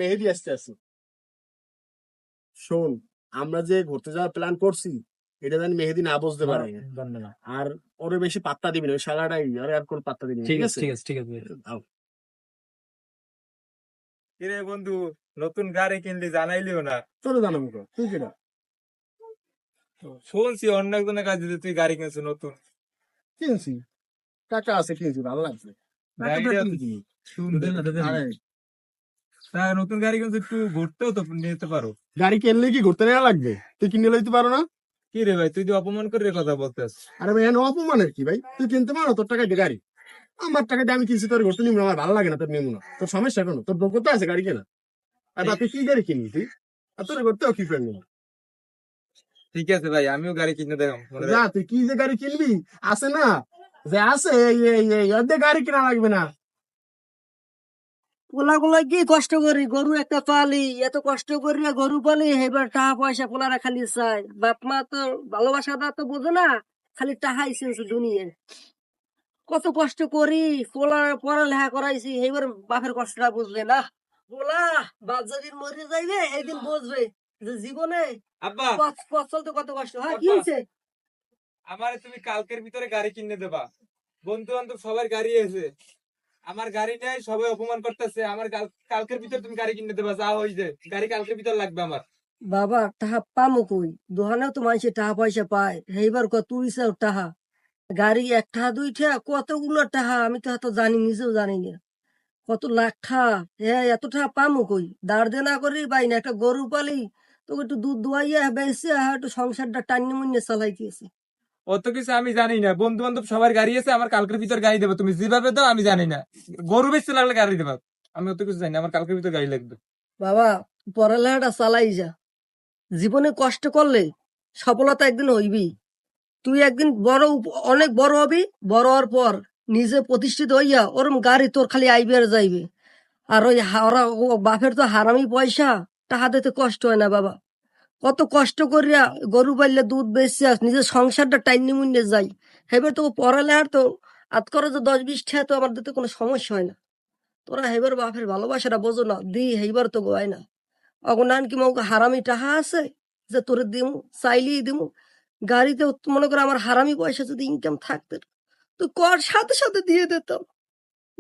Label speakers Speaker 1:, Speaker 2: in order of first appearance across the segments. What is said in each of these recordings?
Speaker 1: মেহেদি আসতে আছে। শোন, আমরা যে ঘুরতে যাওয়ার প্ল্যান করছি এটা যেন মেহেদি না বুঝতে পারে। আর ওরে বেশি পাত্তা দিবি না, ওই শালাটাই আরে আর কোন পাত্তা দিবি না, ঠিক আছে?
Speaker 2: ঠিক আছে।
Speaker 1: আও।
Speaker 3: কিরে বন্ধু, নতুন গাড়ি কিনলি জানাইলিও না।
Speaker 1: চলো জানাবো তো, তুই কেনা
Speaker 3: শুনছি অন্য একজনের কাছে যে তুই গাড়ি কিনছিস নতুন।
Speaker 1: কিনছি, টাকা আছে, কিনছি, ভালো লাগছে।
Speaker 3: গাড়িটা
Speaker 1: কিনছি।
Speaker 3: সুন্দর।
Speaker 1: আরে,
Speaker 3: তা নতুন গাড়ি কিনছিস, একটু ঘুরতেও তো নিতে পারো।
Speaker 1: গাড়ি কিনলে কি ঘুরতে নেওয়া লাগবে? তুই কিনে লইতে পারো না?
Speaker 3: কি রে ভাই, তুই যে অপমান করে কথা বলতেছ।
Speaker 1: আরে ভাই, এনে অপমানের কি ভাই? তুই কিনতে পারো, তোর টাকায় দিয়ে গাড়ি। আমার টাকা দিয়ে আমি কিনছি, তোর ঘুরতে নিবো না, আমার ভালো লাগে না, তোর নিবো না। তোর সমস্যা কেন? তোর যোগ্যতা আছে গাড়ি কেনা? আর বা তুই কি গাড়ি কিনবি তুই? আর তোর ঘুরতেও কি করবি?
Speaker 3: ঠিক আছে ভাই, আমিও গাড়ি কিনে দেবো।
Speaker 1: যা, তুই কি যে গাড়ি কিনবি আছে না, যে আছে এই অর্ধেক গাড়ি কিনা লাগবে না।
Speaker 4: পোলাগুলো কি কষ্ট করি, গরু একটা পালি, এত কষ্ট করি না গরু পালি, এবার টাকা পয়সা পোলারা খালি চাই। বাপ মা তো ভালোবাসাটা তো বোঝো না, খালি টাকাই চেয়েছে দুনিয়ায়। কত কষ্ট করি, পড়ালেখা করাইছি, এবার বাপের কষ্টটা বুঝবে না। পোলা বাপ যেদিন মরে যাইবে একদিন বুঝবে যে জীবনে
Speaker 3: আব্বা,
Speaker 4: পথ চলতে কত কষ্ট হয়। কি হয়েছে?
Speaker 3: আমারে তুমি কালকের ভিতরে গাড়ি কিনে দেবা। বন্ধু বান্ধব সবার গাড়ি আছে, আমার গাড়ি নেই, সবাই অপমান করতেছে। আমার কালকের ভিতর তুমি গাড়ি কিনে দেবা, যা হই যে গাড়ি কালকের ভিতর লাগবে আমার।
Speaker 4: বাবা টাকা পামো কই? দোকানেও তো মানুষের টাকা পয়সা পায়, এইবার কত তুইছাও টাকা। গাড়ি এক টাকা দুই টাকা কতগুলো টাকা, আমি তো এত জানি, নিজেও জানি না কত লাখ টাকা। হ্যাঁ, এত টাকা পামো কই? দাঁড় দে না করি পাই না, একটা গরু পালি তোকে একটু দুধ দোয়াইয়া বেশি একটু সংসারটা টান্নি মুন্নি চালাইতেছি।
Speaker 3: অত কিছু আমি জানি না। বন্ধু বান্ধব সবার গাড়ি আছে, আমার কালকের ভিতর গাড়ি দেবো। তুমি যেভাবে দাও আমি জানি না। গরু বেচতে লাগলে গাড়ি দেবা, আমি অত কিছু জানি না। আমার কালকের ভিতর গাড়ি লাগবে।
Speaker 4: বাবা পড়ালেখাটা চালাই যা, জীবনে কষ্ট করলে সফলতা একদিন হইবি। তুই একদিন অনেক বড় হবি, বড় হওয়ার পর নিজে প্রতিষ্ঠিত হইয়া ওরম গাড়ি তোর খালি আইবে আর যাইবে। আর ওই বাপের তো হারামি পয়সা, টাকা দিতে কষ্ট হয় না বাবা। কত কষ্ট করিয়া গরু পাইলে দুধ বেচে নিজের সংসারটা টাইনি মুন্নে যাই। হেবার তো পড়ালেখার তো আত করে যে 10-20 টাকা তো আমার দিতে কোনো সমস্যা হয় না। তোরা হেবার বাপের ভালোবাসাটা বোঝো না, হেবার তো গোয় না। অগনান কি মনে হারামি টাকা আছে যে তোরে দিমু, চাইলেই দিমু। গাড়িতে মনে করে আমার হারামি পয়সা যদি ইনকাম থাকতো তো কর সাথে সাথে দিয়ে দিতাম।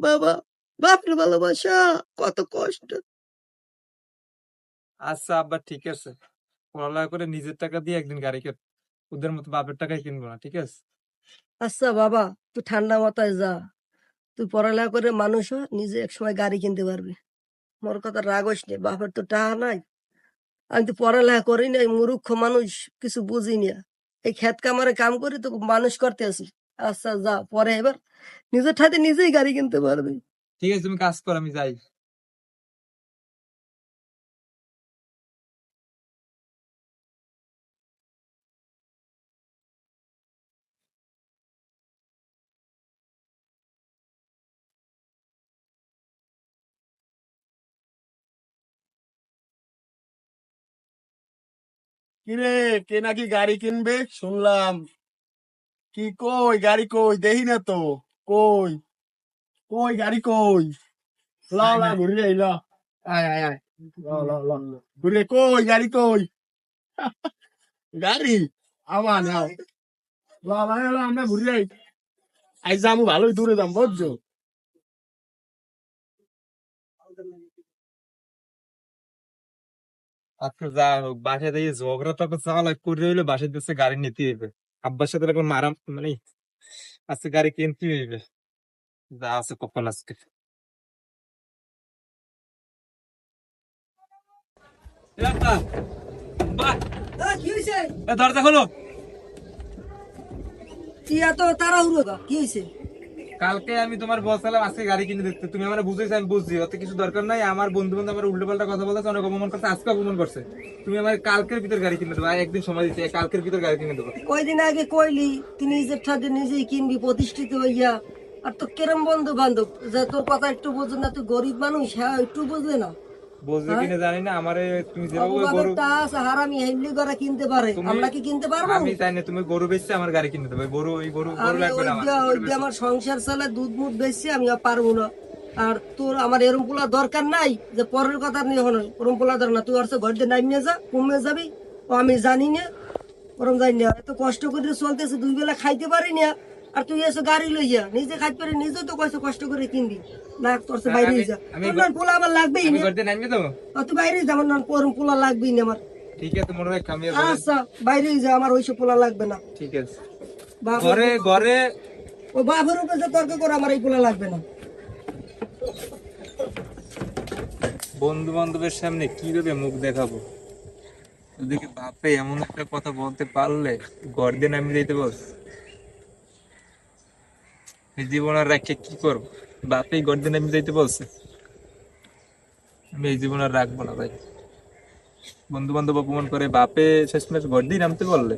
Speaker 4: বাবা বাপের ভালোবাসা কত কষ্ট।
Speaker 3: আচ্ছা আব্বা, ঠিক আছে। পড়ালেখা করে নিজের টাকা দিয়ে একদিন গাড়ি কিন, ওদের মতো বাপের টাকায় কিনবো না, ঠিক আছে?
Speaker 4: আচ্ছা বাবা, তুই ঠান্ডা মাথায় যা, তুই পড়ালেখা করে মানুষ হ, নিজে একসময় গাড়ি কিনতে পারবি। মোর কথা রাগস নে, বাপের তো টাকা নাই। আমি তো পড়ালেখা করি নাই, মূর্খ মানুষ, কিছু বুঝি না। এই ক্ষেত কামারে কাম করি তো মানুষ করতে আসি। আচ্ছা যা, পরে এবার নিজের ঠাতে নিজেই গাড়ি কিনতে পারবি।
Speaker 3: ঠিক আছে, তুমি কাজ করো, আমি যাই।
Speaker 1: কিরে, কে নাকি গাড়ি কিনবে শুনলাম? কি কই গাড়ি কই? দেখি না তো। কই কই গাড়ি কই? ল ল ঘুরে আই, ল আয় আয় আয়, ল ল ল ল। ঘুরে কই গাড়ি কই? গাড়ি আমার নাও, ল ল ল, আমরা ঘুরে আই। আই যাবো, ভালোই দূরে যাম, বুঝছো?
Speaker 3: আচ্ছা যা হোক, বাসায় দিয়ে ঝগড়া তো চালা করে হইলে বাসায় দিচ্ছে গাড়ি নিতে হইবে। আব্বার সাথে এখন মারাম মানে আজকে গাড়ি কিনতে হইবে, যা আছে কপাল আজকে। এ আব্বা, আব্বা,
Speaker 4: কি হয়েছে?
Speaker 3: এ দরজা খোলো।
Speaker 4: কি এত তাড়াহুড়ো গা? কি হয়েছে?
Speaker 3: কালকে আমি তোমার বলছিলাম আজকে গাড়ি কিনে দিতে, তুমি আমার বুঝেছো, আমি বুঝছি, ওতে কিছু দরকার নাই। আমার বন্ধু বান্ধব আমার উল্টো পাল্টা কথা বলতেছে, অনেক অপমান করছে, আজকে অপমান করছে। তুমি আমার কালকের ভিতর গাড়ি কিনে দেবো, আর একদিন সময় দিতে, কালকের ভিতর গাড়ি কিনে দেবো।
Speaker 4: কয়দিন আগে কইলি তুই নিজের ঠাতে নিজেই কিনবি প্রতিষ্ঠিত হইয়া। আর তো কেরম বন্ধু বান্ধব যে তোর কথা একটু বোঝে না? তুই গরিব মানুষ, হ্যাঁ একটু বুঝবে না।
Speaker 3: বুঝবে
Speaker 4: হ্যাঁ?
Speaker 3: কিনা জানি না, আমারে তুমি যেভাবে
Speaker 4: অপবাদের
Speaker 3: গরু,
Speaker 4: টা আছে, হারামি হেমলি করে কিনতে পারে, আমরা কি কিনতে পারবো?
Speaker 3: আমি চাই না তুমি গরু বেচছে আমার গাড়ি কিনে দেবে। গরু, ওই গরু, গরু
Speaker 4: আমি
Speaker 3: লাগবে
Speaker 4: ওই
Speaker 3: না আমার,
Speaker 4: দিয়া
Speaker 3: গরু
Speaker 4: ওই দিয়ে আমার সংসার চালে দুধ মুধ বেশি, আমি আর পারবো না। আর তোর আমার এরম পোলা দরকার নাই যে পরের কথা নিয়ে হলো ওরম পোলা দরকার না, তুই ওর ঘর দিয়ে নামিয়ে যা, কমে যাবি। ও আমি জানি না, ওরম জানি না, এত কষ্ট করে চলতেছে, 2 বেলা খাইতে পারি না, আর তুই এসে গাড়ি লইয়া নিজে খাইতে পারি, নিজে তো কষ্ট করে কিনবি না, তোর সে বাইরে যা, তোর না পোলা আমার লাগবেই
Speaker 3: আমি
Speaker 4: না,
Speaker 3: করতে নামিয়ে দেবো।
Speaker 4: তুই বাইরে যা, আমার না ওরম পোলা লাগবেই না আমার।
Speaker 3: ঠিক আছে মনে হয় আমি
Speaker 4: আচ্ছা বাইরে যা, আমার ওইসব পোলা লাগবে না।
Speaker 3: ঠিক আছে
Speaker 4: বাপ
Speaker 3: ঘরে ঘরে
Speaker 4: ও বাপের উপরে যে তর্ক করে আমার এই পোলা লাগবে না।
Speaker 3: বন্ধু বান্ধবের সামনে কিভাবে মুখ দেখাবো? ওদিকে বাপে এমন একটা কথা বলতে পারলে ঘর দিয়ে নামিয়ে দিতে বস, এই জীবন আর রাখে কি করবো? বাপেই ঘর দিয়ে নামিয়ে দিতে বলছে, আমি এই জীবন আর রাখবো না ভাই। বন্ধু বান্ধব অপমান করে বাপে শেষমেশ ঘর দিয়ে নামতে বললে।